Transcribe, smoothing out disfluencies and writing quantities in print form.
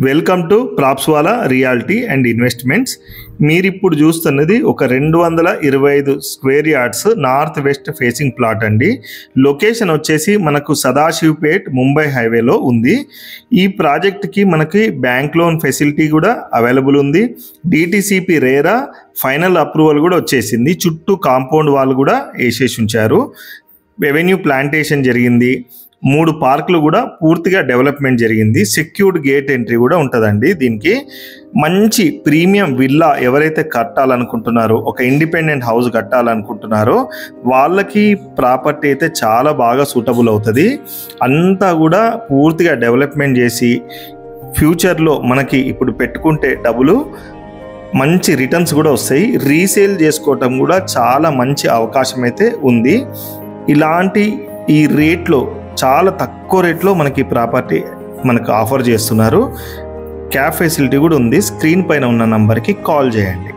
Welcome to Propswala realty and investments. మీరు ఇప్పుడు చూస్తున్నది ఒక 225 square yards north west facing plot అండి. లొకేషన్ వచ్చేసి మనకు సదాశివపేట్ ముంబై హైవేలో ఉంది. ఈ ప్రాజెక్ట్కి మనకి బ్యాంక్ లోన్ ఫెసిలిటీ కూడా అవైలబుల్ ఉంది. డిటిసిపి రేరా ఫైనల్ అప్రూవల్ కూడా వచ్చేసింది. చుట్టూ కాంపౌండ్ వాల్ కూడా వేసేసి ఉంచారు. రెవెన్యూ ప్లాంటేషన్ జరిగింది. 3 పార్కులు కూడా పూర్తిగా డెవలప్మెంట్ జరిగింది. సెక్యూర్డ్ గేట్ ఎంట్రీ కూడా ఉంటుందండి. దీనికి మంచి ప్రీమియం విల్లా ఎవరైతే కట్టాలనుకుంటున్నారో, ఒక ఇండిపెండెంట్ హౌస్ కట్టాలనుకుంటున్నారో వాళ్ళకి ప్రాపర్టీ అయితే చాలా బాగా సూటబుల్ అవుతుంది. అంతా కూడా పూర్తిగా డెవలప్మెంట్ చేసి ఫ్యూచర్లో మనకి ఇప్పుడు పెట్టుకుంటే డబ్బులు మంచి రిటర్న్స్ కూడా వస్తాయి. రీసేల్ చేసుకోవటం కూడా చాలా మంచి అవకాశం అయితే ఉంది. ఇలాంటి ఈ రేట్లో చాలా తక్కువ రేట్లో మనకి ప్రాపర్టీ మనకు ఆఫర్ చేస్తున్నారు. క్యాబ్ ఫెసిలిటీ కూడా ఉంది. స్క్రీన్ పైన ఉన్న నంబర్కి కాల్ చేయండి.